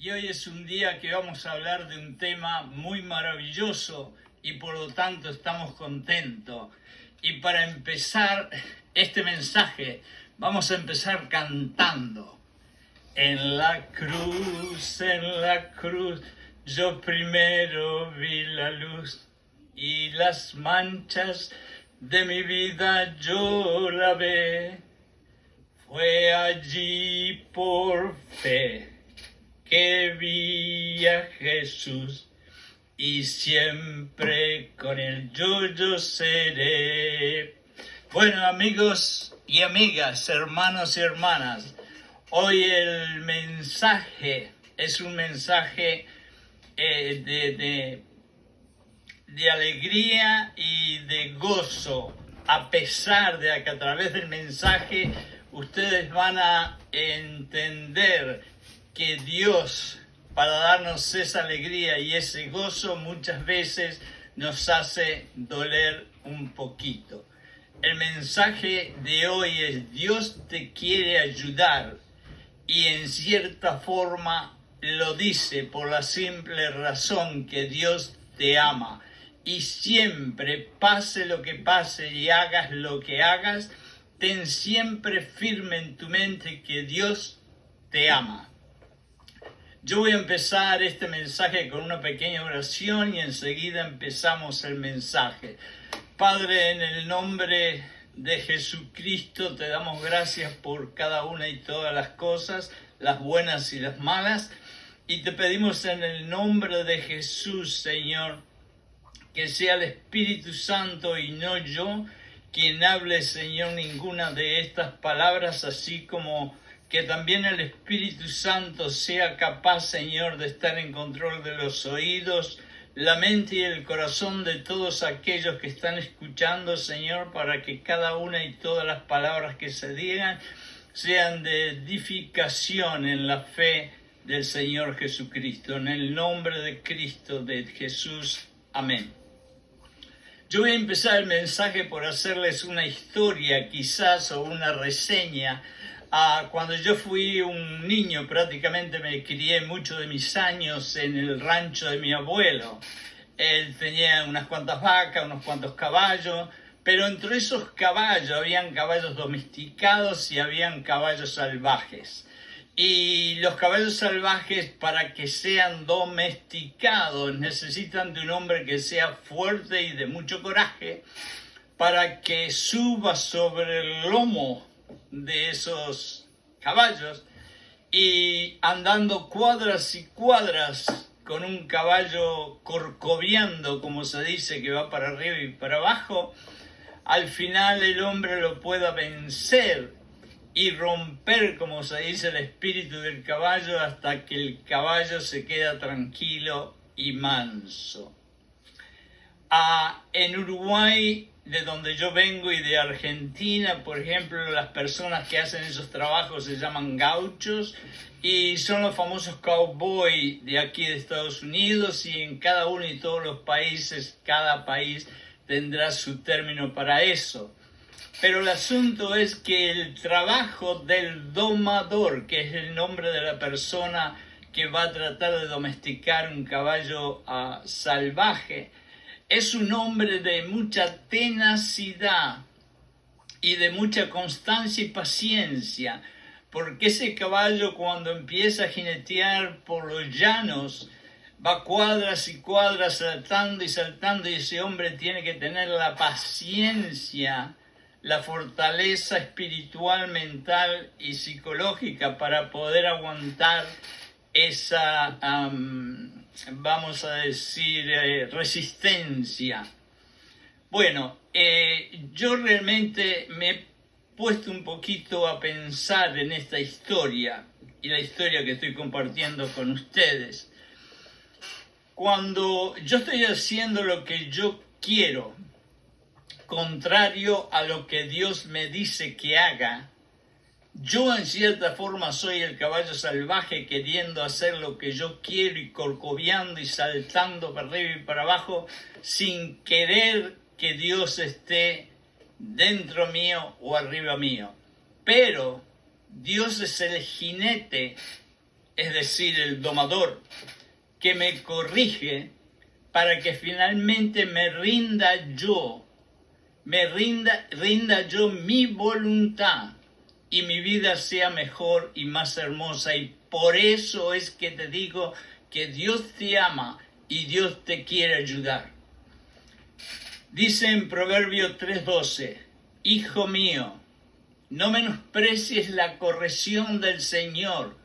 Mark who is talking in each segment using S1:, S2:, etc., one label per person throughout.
S1: Y hoy es un día que vamos a hablar de un tema muy maravilloso y por lo tanto estamos contentos. Y para empezar este mensaje, vamos a empezar cantando. En la cruz, yo primero vi la luz y las manchas de mi vida yo lavé. Fue allí por fe que vi a Jesús y siempre con él yo seré. Bueno, amigos y amigas, hermanos y hermanas, hoy el mensaje es un mensaje de alegría y de gozo, a pesar de que a través del mensaje ustedes van a entender que Dios, para darnos esa alegría y ese gozo, muchas veces nos hace doler un poquito. El mensaje de hoy es: Dios te quiere ayudar, y en cierta forma lo dice por la simple razón que Dios te ama. Y siempre, pase lo que pase y hagas lo que hagas, ten siempre firme en tu mente que Dios te ama. Yo voy a empezar este mensaje con una pequeña oración y enseguida empezamos el mensaje. Padre, en el nombre de Jesucristo te damos gracias por cada una y todas las cosas, las buenas y las malas, y te pedimos en el nombre de Jesús, Señor, que sea el Espíritu Santo y no yo quien hable, Señor, ninguna de estas palabras, así como que también el Espíritu Santo sea capaz, Señor, de estar en control de los oídos, la mente y el corazón de todos aquellos que están escuchando, Señor, para que cada una y todas las palabras que se digan sean de edificación en la fe del Señor Jesucristo. En el nombre de Cristo, de Jesús. Amén. Yo voy a empezar el mensaje por hacerles una historia, quizás, o una reseña. Cuando yo fui un niño, prácticamente me crié muchos de mis años en el rancho de mi abuelo. Él tenía unas cuantas vacas, unos cuantos caballos, pero entre esos caballos habían caballos domesticados y habían caballos salvajes. Y los caballos salvajes, para que sean domesticados, necesitan de un hombre que sea fuerte y de mucho coraje para que suba sobre el lomo de esos caballos y andando cuadras y cuadras con un caballo corcoviando, como se dice, que va para arriba y para abajo, al final el hombre lo pueda vencer y romper, como se dice, el espíritu del caballo hasta que el caballo se queda tranquilo y manso. En Uruguay, de donde yo vengo, y de Argentina, por ejemplo, las personas que hacen esos trabajos se llaman gauchos y son los famosos cowboys de aquí de Estados Unidos, y en cada uno y todos los países, cada país tendrá su término para eso. Pero el asunto es que el trabajo del domador, que es el nombre de la persona que va a tratar de domesticar un caballo salvaje, es un hombre de mucha tenacidad y de mucha constancia y paciencia, porque ese caballo, cuando empieza a jinetear por los llanos, va cuadras y cuadras saltando y saltando, y ese hombre tiene que tener la paciencia, la fortaleza espiritual, mental y psicológica para poder aguantar esa, vamos a decir, resistencia. Bueno, yo realmente me he puesto un poquito a pensar en esta historia y la historia que estoy compartiendo con ustedes. Cuando yo estoy haciendo lo que yo quiero, contrario a lo que Dios me dice que haga, yo en cierta forma soy el caballo salvaje queriendo hacer lo que yo quiero y corcoviando y saltando para arriba y para abajo sin querer que Dios esté dentro mío o arriba mío. Pero Dios es el jinete es decir, el domador, que me corrige para que finalmente me rinda yo mi voluntad y mi vida sea mejor y más hermosa. Y por eso es que te digo que Dios te ama y Dios te quiere ayudar. Dice en Proverbio 3:12, Hijo mío, no menosprecies la corrección del Señor,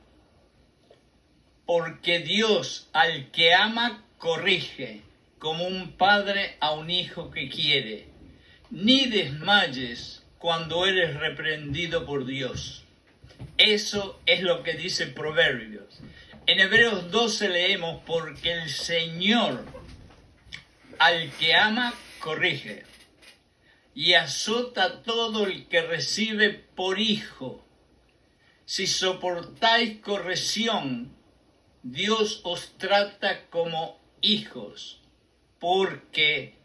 S1: porque Dios al que ama corrige, como un padre a un hijo que quiere. Ni desmayes cuando eres reprendido por Dios. Eso es lo que dice Proverbios. En Hebreos 12 leemos, porque el Señor al que ama corrige y azota a todo el que recibe por hijo. Si soportáis corrección, Dios os trata como hijos, porque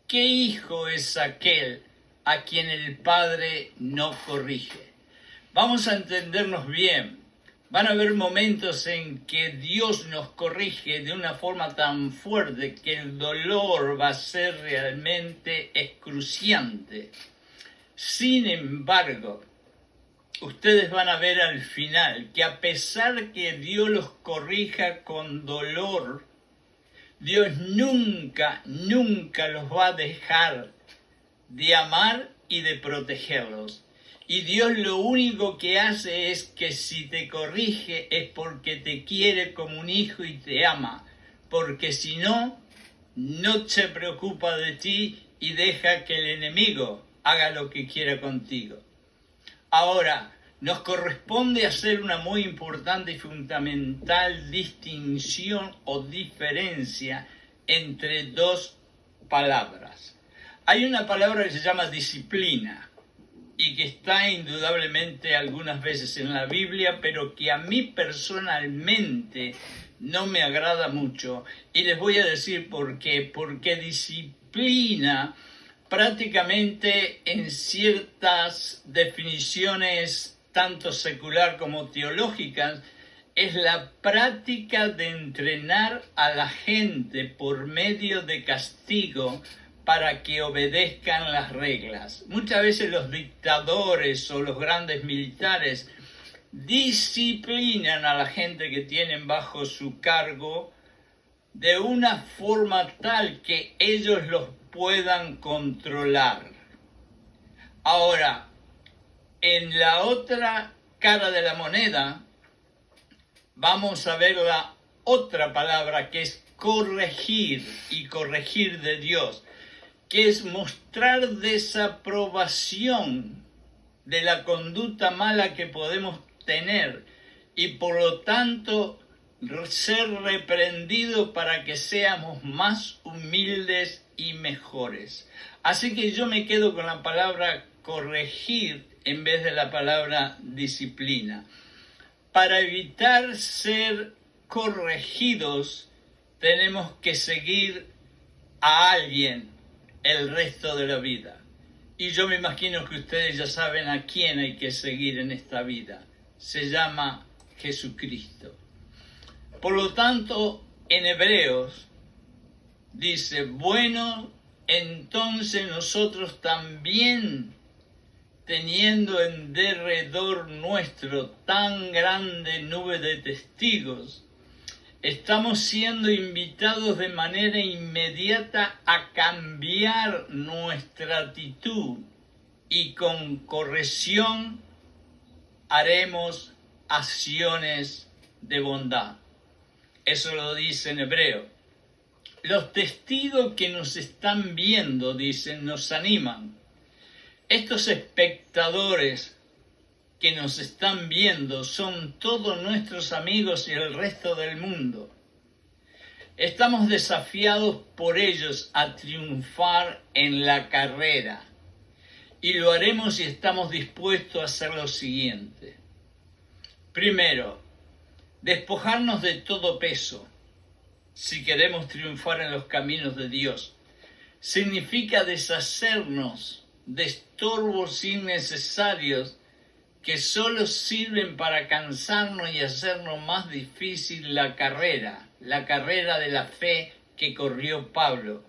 S1: ¿qué hijo es aquel a quien el Padre no corrige? Vamos a entendernos bien. Van a haber momentos en que Dios nos corrige de una forma tan fuerte que el dolor va a ser realmente excruciante. Sin embargo, ustedes van a ver al final que a pesar que Dios los corrija con dolor, Dios nunca los va a dejar de amar y de protegerlos. Y Dios lo único que hace es que si te corrige es porque te quiere como un hijo y te ama. Porque si no, no se preocupa de ti y deja que el enemigo haga lo que quiera contigo. Ahora, nos corresponde hacer una muy importante y fundamental distinción o diferencia entre dos palabras. Hay una palabra que se llama disciplina y que está indudablemente algunas veces en la Biblia, pero que a mí personalmente no me agrada mucho. Y les voy a decir por qué. Porque disciplina prácticamente en ciertas definiciones tanto secular como teológicas, es la práctica de entrenar a la gente por medio de castigo para que obedezcan las reglas. Muchas veces los dictadores o los grandes militares disciplinan a la gente que tienen bajo su cargo de una forma tal que ellos los puedan controlar. Ahora, en la otra cara de la moneda, vamos a ver la otra palabra que es corregir, y corregir de Dios, que es mostrar desaprobación de la conducta mala que podemos tener y por lo tanto ser reprendido para que seamos más humildes y mejores. Así que yo me quedo con la palabra corregir en vez de la palabra disciplina. Para evitar ser corregidos, tenemos que seguir a alguien el resto de la vida. Y yo me imagino que ustedes ya saben a quién hay que seguir en esta vida. Se llama Jesucristo. Por lo tanto, en Hebreos dice, bueno, entonces nosotros también, teniendo en derredor nuestro tan grande nube de testigos, estamos siendo invitados de manera inmediata a cambiar nuestra actitud y con corrección haremos acciones de bondad. Eso lo dice en hebreo. Los testigos que nos están viendo, dicen, nos animan. Estos espectadores que nos están viendo son todos nuestros amigos y el resto del mundo. Estamos desafiados por ellos a triunfar en la carrera y lo haremos si estamos dispuestos a hacer lo siguiente. Primero, despojarnos de todo peso si queremos triunfar en los caminos de Dios. Significa deshacernos de estorbos innecesarios que solo sirven para cansarnos y hacernos más difícil la carrera de la fe que corrió Pablo.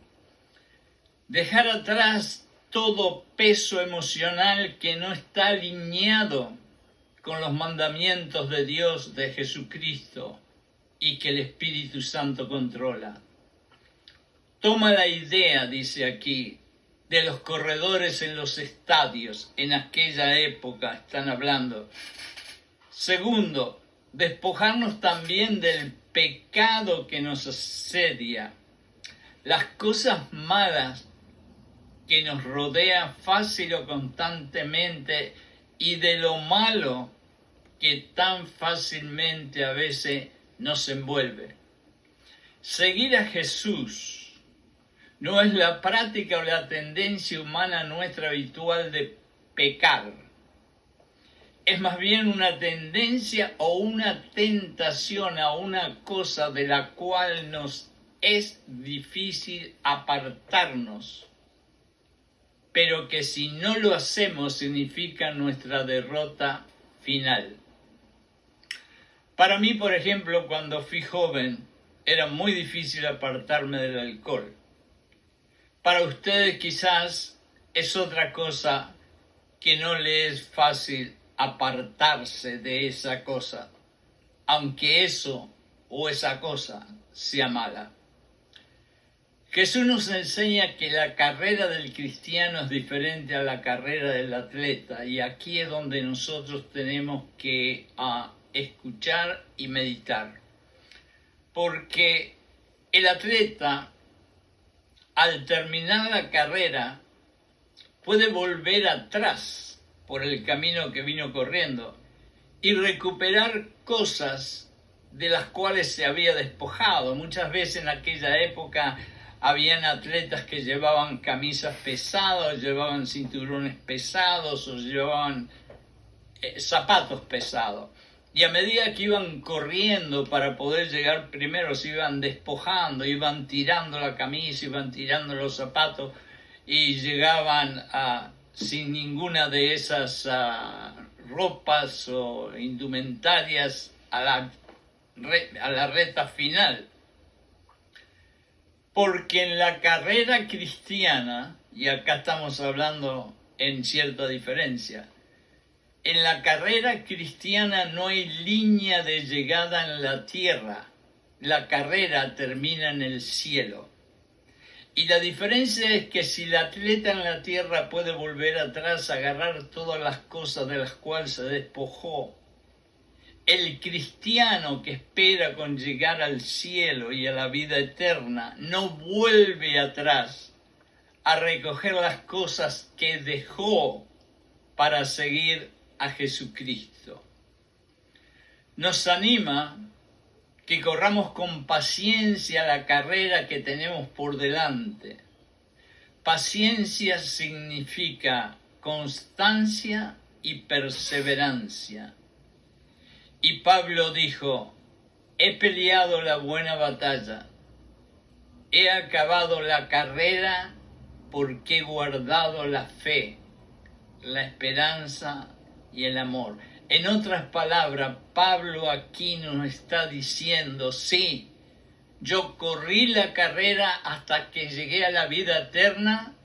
S1: Dejar atrás todo peso emocional que no está alineado con los mandamientos de Dios, de Jesucristo, y que el Espíritu Santo controla. Toma la idea, dice aquí, de los corredores en los estadios, en aquella época están hablando. Segundo, despojarnos también del pecado que nos asedia, las cosas malas que nos rodea fácil o constantemente y de lo malo que tan fácilmente a veces nos envuelve. Seguir a Jesús no es la práctica o la tendencia humana nuestra habitual de pecar. Es más bien una tendencia o una tentación a una cosa de la cual nos es difícil apartarnos, pero que si no lo hacemos significa nuestra derrota final. Para mí, por ejemplo, cuando fui joven, era muy difícil apartarme del alcohol. Para ustedes quizás es otra cosa que no le es fácil apartarse de esa cosa, aunque eso o esa cosa sea mala. Jesús nos enseña que la carrera del cristiano es diferente a la carrera del atleta, y aquí es donde nosotros tenemos que escuchar y meditar. Porque el atleta, al terminar la carrera, puede volver atrás por el camino que vino corriendo y recuperar cosas de las cuales se había despojado. Muchas veces en aquella época habían atletas que llevaban camisas pesadas, llevaban cinturones pesados o llevaban zapatos pesados. Y a medida que iban corriendo para poder llegar primero, se iban despojando, iban tirando la camisa, iban tirando los zapatos y llegaban sin ninguna de esas ropas o indumentarias a la recta final. Porque en la carrera cristiana, y acá estamos hablando en cierta diferencia, en la carrera cristiana no hay línea de llegada en la tierra. La carrera termina en el cielo. Y la diferencia es que si el atleta en la tierra puede volver atrás, agarrar todas las cosas de las cuales se despojó, el cristiano que espera con llegar al cielo y a la vida eterna no vuelve atrás a recoger las cosas que dejó para seguir a Jesucristo. Nos anima que corramos con paciencia la carrera que tenemos por delante. Paciencia significa constancia y perseverancia. Y Pablo dijo: he peleado la buena batalla, he acabado la carrera porque he guardado la fe, la esperanza y el amor. En otras palabras, Pablo aquí nos está diciendo: sí, yo corrí la carrera hasta que llegué a la vida eterna,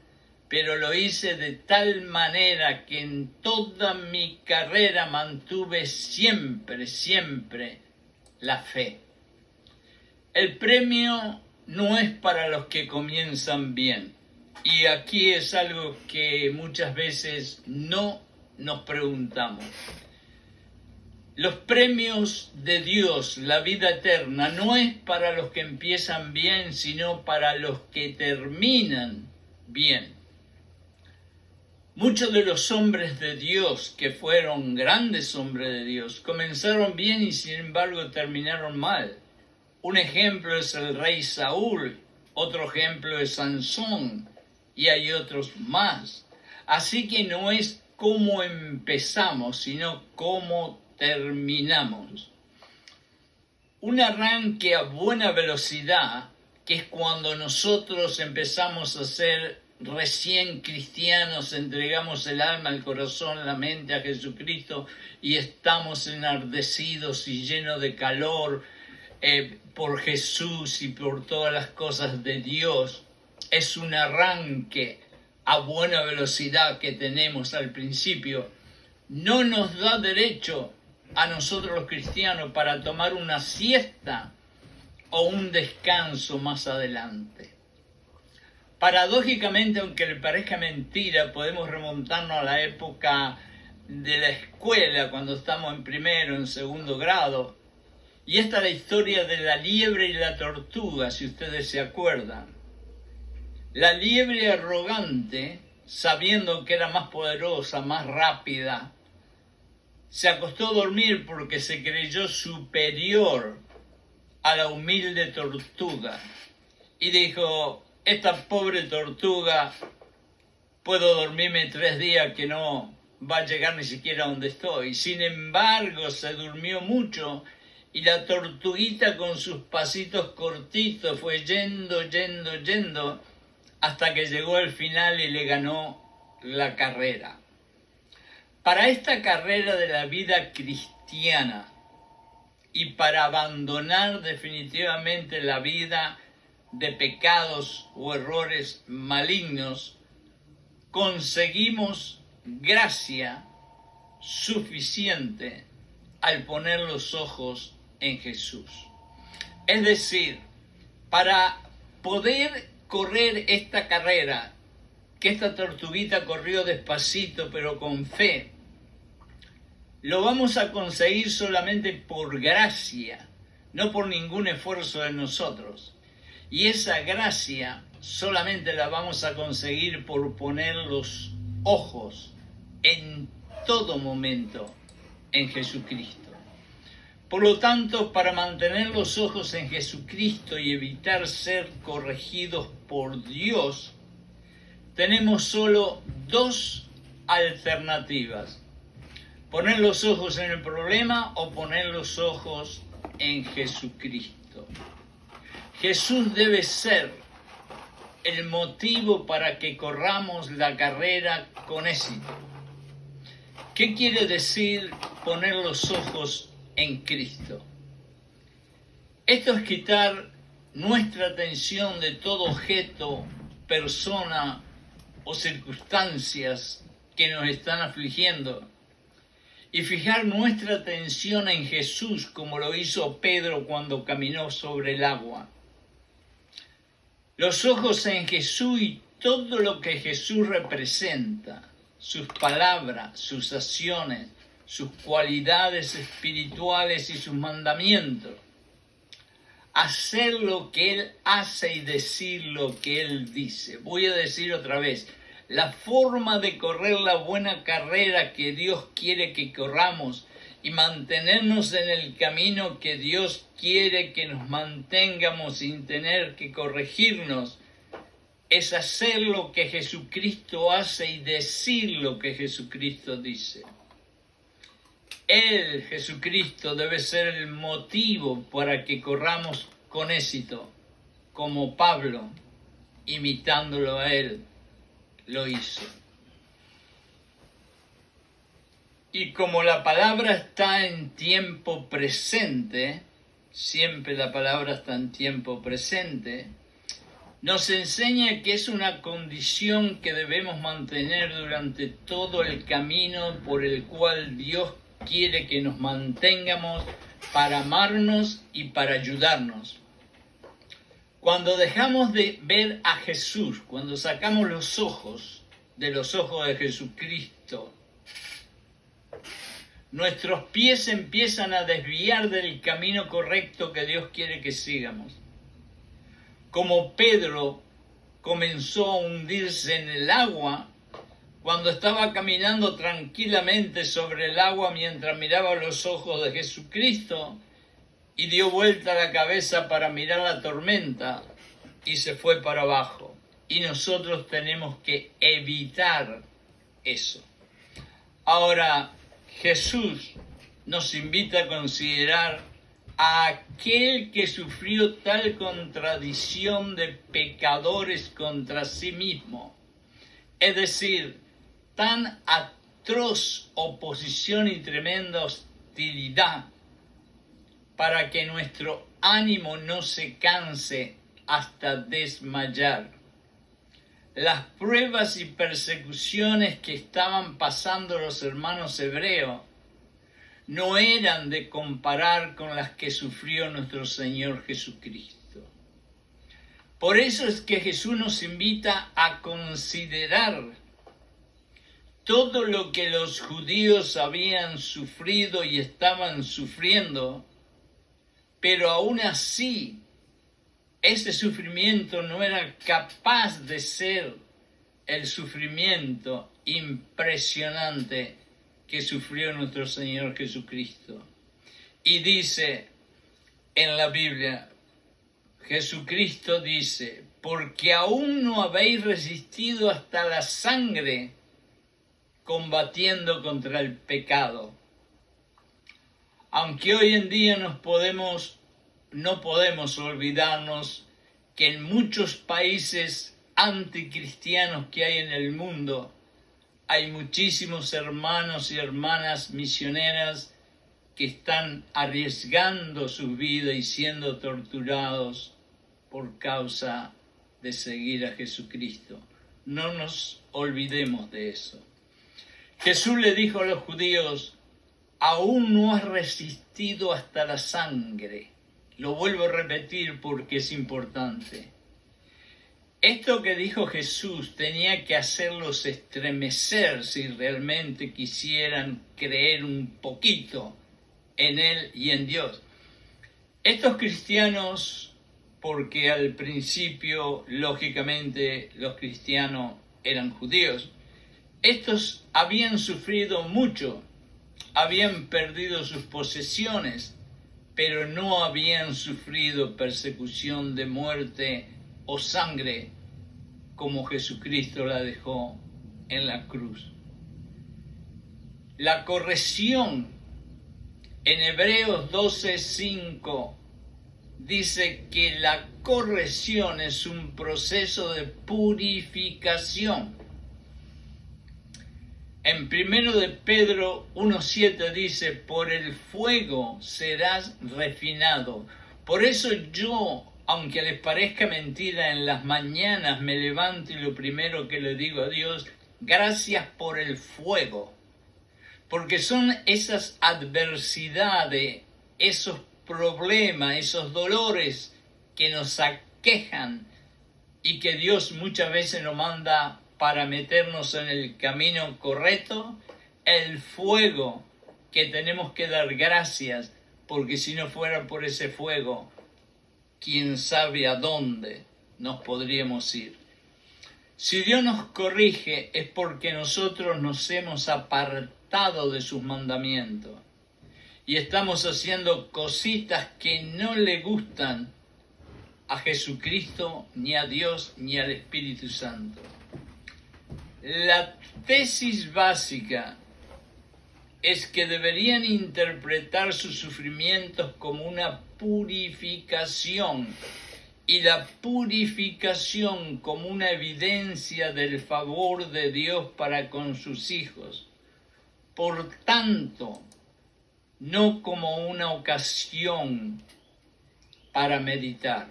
S1: pero lo hice de tal manera que en toda mi carrera mantuve siempre la fe. El premio no es para los que comienzan bien. Y aquí es algo que muchas veces no nos preguntamos. Los premios de Dios, la vida eterna, no es para los que empiezan bien, sino para los que terminan bien. Muchos de los hombres de Dios, que fueron grandes hombres de Dios, comenzaron bien y sin embargo terminaron mal. Un ejemplo es el rey Saúl, otro ejemplo es Sansón, y hay otros más. Así que no es cómo empezamos, sino cómo terminamos. Un arranque a buena velocidad, que es cuando nosotros empezamos a hacer recién cristianos entregamos el alma, el corazón, la mente a Jesucristo y estamos enardecidos y llenos de calor por Jesús y por todas las cosas de Dios. Es un arranque a buena velocidad que tenemos al principio. No nos da derecho a nosotros los cristianos para tomar una siesta o un descanso más adelante. Paradójicamente, aunque le parezca mentira, podemos remontarnos a la época de la escuela, cuando estamos en primero, en segundo grado. Y esta es la historia de la liebre y la tortuga, si ustedes se acuerdan. La liebre arrogante, sabiendo que era más poderosa, más rápida, se acostó a dormir porque se creyó superior a la humilde tortuga. Y dijo, esta pobre tortuga, puedo dormirme 3 días que no va a llegar ni siquiera a donde estoy. Sin embargo, se durmió mucho y la tortuguita con sus pasitos cortitos fue yendo, hasta que llegó al final y le ganó la carrera. Para esta carrera de la vida cristiana y para abandonar definitivamente la vida de pecados o errores malignos, conseguimos gracia suficiente al poner los ojos en Jesús. Es decir, para poder correr esta carrera, que esta tortuguita corrió despacito pero con fe, lo vamos a conseguir solamente por gracia, no por ningún esfuerzo de nosotros. Y esa gracia solamente la vamos a conseguir por poner los ojos en todo momento en Jesucristo. Por lo tanto, para mantener los ojos en Jesucristo y evitar ser corregidos por Dios, tenemos solo 2 alternativas: poner los ojos en el problema o poner los ojos en Jesucristo. Jesús debe ser el motivo para que corramos la carrera con éxito. ¿Qué quiere decir poner los ojos en Cristo? Esto es quitar nuestra atención de todo objeto, persona o circunstancias que nos están afligiendo y fijar nuestra atención en Jesús, como lo hizo Pedro cuando caminó sobre el agua. Los ojos en Jesús y todo lo que Jesús representa, sus palabras, sus acciones, sus cualidades espirituales y sus mandamientos. Hacer lo que Él hace y decir lo que Él dice. Voy a decir otra vez, la forma de correr la buena carrera que Dios quiere que corramos y mantenernos en el camino que Dios quiere que nos mantengamos sin tener que corregirnos, es hacer lo que Jesucristo hace y decir lo que Jesucristo dice. Él, Jesucristo, debe ser el motivo para que corramos con éxito, como Pablo, imitándolo a Él, lo hizo. Y como la palabra está en tiempo presente, siempre la palabra está en tiempo presente, nos enseña que es una condición que debemos mantener durante todo el camino por el cual Dios quiere que nos mantengamos para amarnos y para ayudarnos. Cuando dejamos de ver a Jesús, cuando sacamos los ojos de Jesucristo, nuestros pies empiezan a desviar del camino correcto que Dios quiere que sigamos. Como Pedro comenzó a hundirse en el agua, cuando estaba caminando tranquilamente sobre el agua mientras miraba los ojos de Jesucristo y dio vuelta la cabeza para mirar la tormenta y se fue para abajo. Y nosotros tenemos que evitar eso. Ahora, Jesús nos invita a considerar a aquel que sufrió tal contradicción de pecadores contra sí mismo, Es decir, tan atroz oposición y tremenda hostilidad para que nuestro ánimo no se canse hasta desmayar. Las pruebas y persecuciones que estaban pasando los hermanos hebreos no eran de comparar con las que sufrió nuestro Señor Jesucristo. Por eso es que Jesús nos invita a considerar todo lo que los judíos habían sufrido y estaban sufriendo, pero aún así ese sufrimiento no era capaz de ser el sufrimiento impresionante que sufrió nuestro Señor Jesucristo. Y dice en la Biblia, Jesucristo dice, porque aún no habéis resistido hasta la sangre combatiendo contra el pecado. Aunque hoy en día no podemos olvidarnos que en muchos países anticristianos que hay en el mundo, hay muchísimos hermanos y hermanas misioneras que están arriesgando su vida y siendo torturados por causa de seguir a Jesucristo. No nos olvidemos de eso. Jesús le dijo a los judíos, aún no has resistido hasta la sangre. Lo vuelvo a repetir porque es importante. Esto que dijo Jesús tenía que hacerlos estremecer si realmente quisieran creer un poquito en Él y en Dios. Estos cristianos, porque al principio, lógicamente, los cristianos eran judíos, estos habían sufrido mucho, habían perdido sus posesiones, pero no habían sufrido persecución de muerte o sangre como Jesucristo la dejó en la cruz. La corrección en Hebreos 12:5 dice que la corrección es un proceso de purificación. En 1 de Pedro 1:7 dice, por el fuego serás refinado. Por eso yo, aunque les parezca mentira, en las mañanas me levanto y lo primero que le digo a Dios, gracias por el fuego. Porque son esas adversidades, esos problemas, esos dolores que nos aquejan y que Dios muchas veces nos manda para meternos en el camino correcto, el fuego que tenemos que dar gracias, porque si no fuera por ese fuego, quién sabe a dónde nos podríamos ir. Si Dios nos corrige es porque nosotros nos hemos apartado de sus mandamientos y estamos haciendo cositas que no le gustan a Jesucristo, ni a Dios, ni al Espíritu Santo. La tesis básica es que deberían interpretar sus sufrimientos como una purificación y la purificación como una evidencia del favor de Dios para con sus hijos. Por tanto, no como una ocasión para meditar.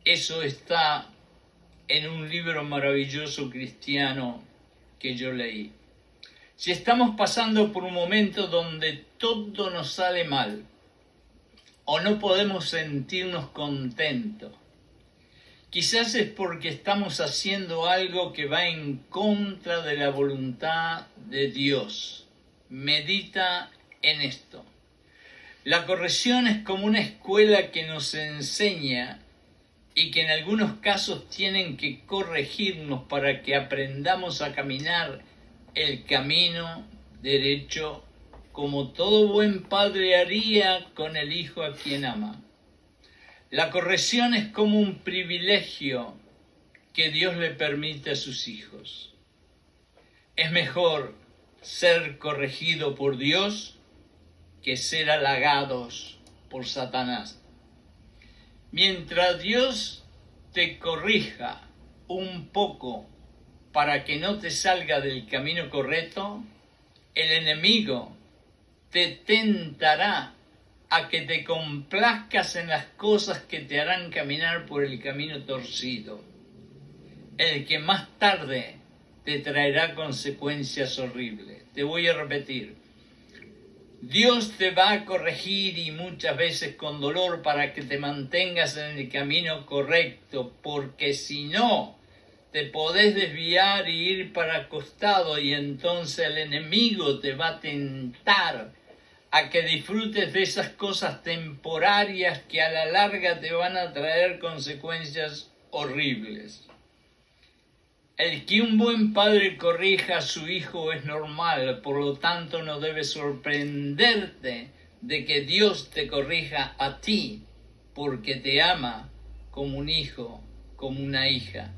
S1: Eso está en un libro maravilloso cristiano que yo leí. Si estamos pasando por un momento donde todo nos sale mal o no podemos sentirnos contentos, quizás es porque estamos haciendo algo que va en contra de la voluntad de Dios. Medita en esto. La corrección es como una escuela que nos enseña y que en algunos casos tienen que corregirnos para que aprendamos a caminar el camino derecho como todo buen padre haría con el hijo a quien ama. La corrección es como un privilegio que Dios le permite a sus hijos. Es mejor ser corregido por Dios que ser halagados por Satanás. Mientras Dios te corrija un poco para que no te salga del camino correcto, el enemigo te tentará a que te complazcas en las cosas que te harán caminar por el camino torcido, el que más tarde te traerá consecuencias horribles. Te voy a repetir. Dios te va a corregir y muchas veces con dolor para que te mantengas en el camino correcto, porque si no, te podés desviar y ir para costado y entonces el enemigo te va a tentar a que disfrutes de esas cosas temporarias que a la larga te van a traer consecuencias horribles. El que un buen padre corrija a su hijo es normal, por lo tanto no debe sorprenderte de que Dios te corrija a ti, porque te ama como un hijo, como una hija.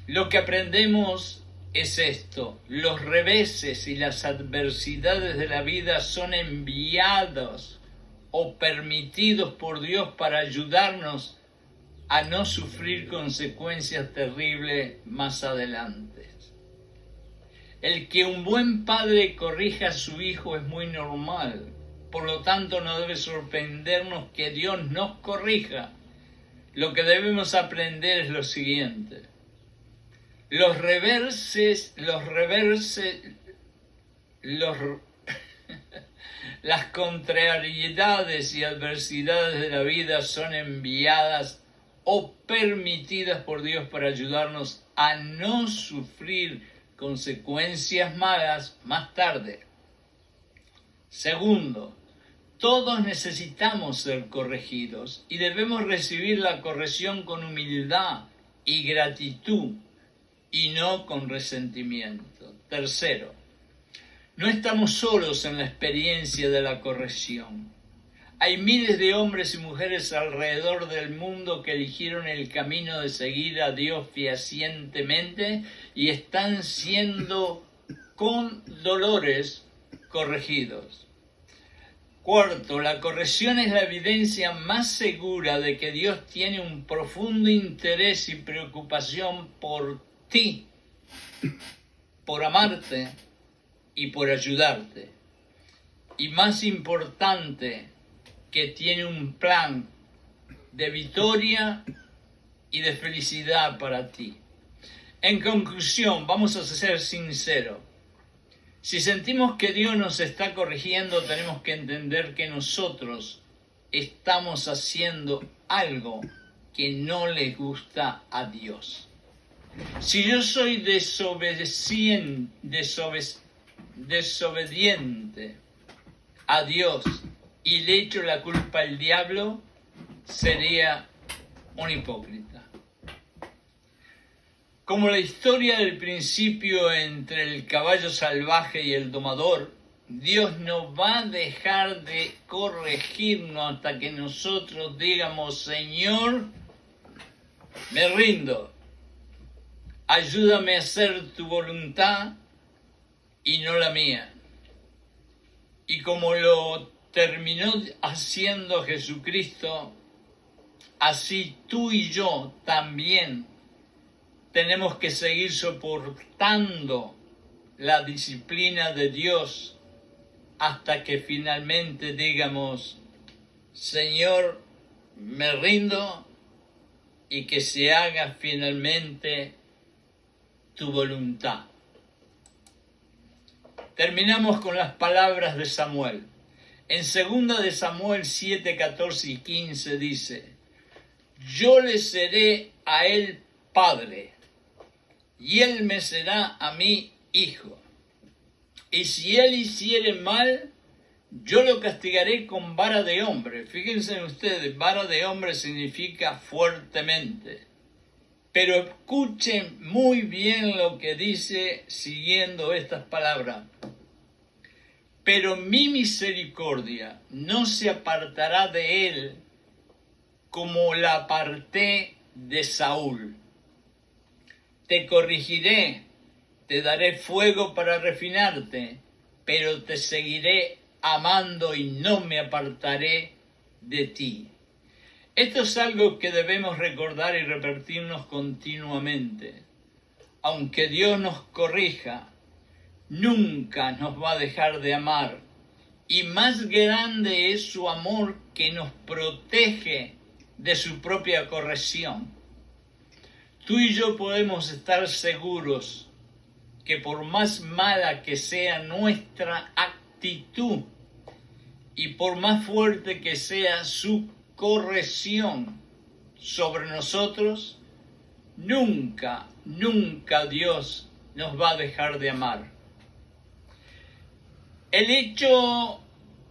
S1: Lo que aprendemos es esto: los reveses y las adversidades de la vida son enviados o permitidos por Dios para ayudarnos a no sufrir consecuencias terribles más adelante. El que un buen padre corrija a su hijo es muy normal, por lo tanto no debe sorprendernos que Dios nos corrija. Lo que debemos aprender es lo siguiente: las contrariedades y adversidades de la vida son enviadas o permitidas por Dios para ayudarnos a no sufrir consecuencias malas más tarde. Segundo, todos necesitamos ser corregidos y debemos recibir la corrección con humildad y gratitud y no con resentimiento. Tercero, no estamos solos en la experiencia de la corrección. Hay miles de hombres y mujeres alrededor del mundo que eligieron el camino de seguir a Dios fehacientemente y están siendo con dolores corregidos. Cuarto, la corrección es la evidencia más segura de que Dios tiene un profundo interés y preocupación por ti, por amarte y por ayudarte. Y más importante, que tiene un plan de victoria y de felicidad para ti. En conclusión, vamos a ser sinceros. Si sentimos que Dios nos está corrigiendo, tenemos que entender que nosotros estamos haciendo algo que no le gusta a Dios. Si yo soy desobediente a Dios y le echo la culpa al diablo, sería un hipócrita. Como la historia del principio entre el caballo salvaje y el domador, Dios no va a dejar de corregirnos hasta que nosotros digamos: Señor, me rindo, ayúdame a hacer tu voluntad y no la mía. Y como lo terminó haciendo Jesucristo, así tú y yo también tenemos que seguir soportando la disciplina de Dios hasta que finalmente digamos: Señor, me rindo y que se haga finalmente tu voluntad. Terminamos con las palabras de Samuel. En 2 de Samuel 7, 14 y 15 dice: yo le seré a él padre, y él me será a mí hijo. Y si él hiciere mal, yo lo castigaré con vara de hombre. Fíjense ustedes, vara de hombre significa fuertemente. Pero escuchen muy bien lo que dice siguiendo estas palabras. Pero mi misericordia no se apartará de él como la aparté de Saúl. Te corregiré, te daré fuego para refinarte, pero te seguiré amando y no me apartaré de ti. Esto es algo que debemos recordar y repetirnos continuamente. aunque Dios nos corrija, nunca nos va a dejar de amar. Y más grande es su amor que nos protege de su propia corrección. Tú y yo podemos estar seguros que por más mala que sea nuestra actitud y por más fuerte que sea su corrección sobre nosotros, nunca Dios nos va a dejar de amar. El hecho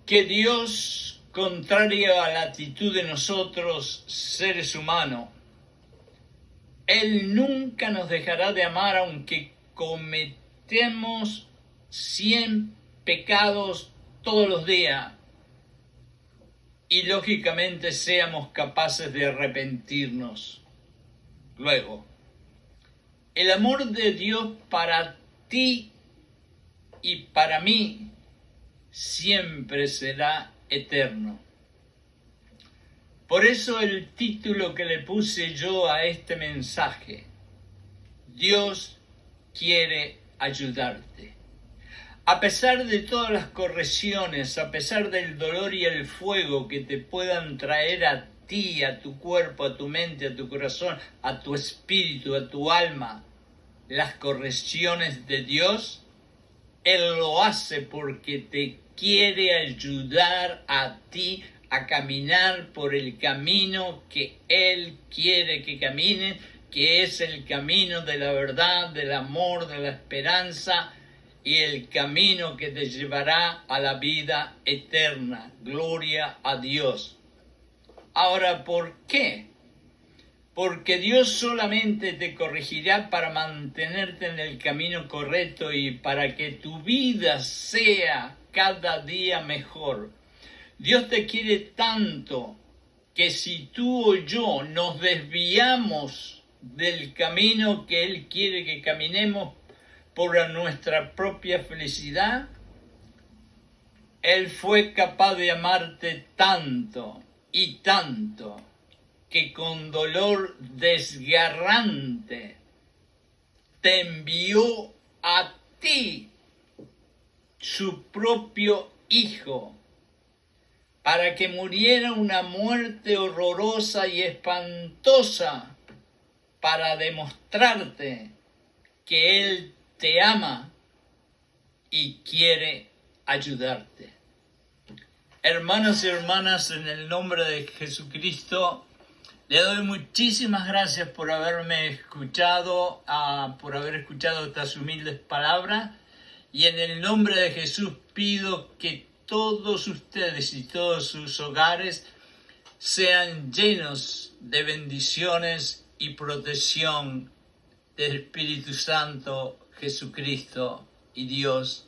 S1: que Dios, contrario a la actitud de nosotros, seres humanos, Él nunca nos dejará de amar aunque cometemos 100 pecados todos los días y lógicamente seamos capaces de arrepentirnos. Luego, el amor de Dios para ti y para mí siempre será eterno. Por eso el título que le puse yo a este mensaje: Dios quiere ayudarte. A pesar de todas las correcciones, a pesar del dolor y el fuego que te puedan traer a ti, a tu cuerpo, a tu mente, a tu corazón, a tu espíritu, a tu alma, las correcciones de Dios, Él lo hace porque te quiere ayudar a ti a caminar por el camino que Él quiere que camines, que es el camino de la verdad, del amor, de la esperanza y el camino que te llevará a la vida eterna. Gloria a Dios. Ahora, ¿por qué? Porque Dios solamente te corregirá para mantenerte en el camino correcto y para que tu vida sea cada día mejor. Dios te quiere tanto que si tú o yo nos desviamos del camino que Él quiere que caminemos por nuestra propia felicidad, Él fue capaz de amarte tanto y tanto que con dolor desgarrante te envió a ti su propio Hijo para que muriera una muerte horrorosa y espantosa para demostrarte que Él te ama y quiere ayudarte. Hermanos y hermanas, en el nombre de Jesucristo, le doy muchísimas gracias por haberme escuchado, por haber escuchado estas humildes palabras. Y en el nombre de Jesús pido que todos ustedes y todos sus hogares sean llenos de bendiciones y protección del Espíritu Santo, Jesucristo y Dios.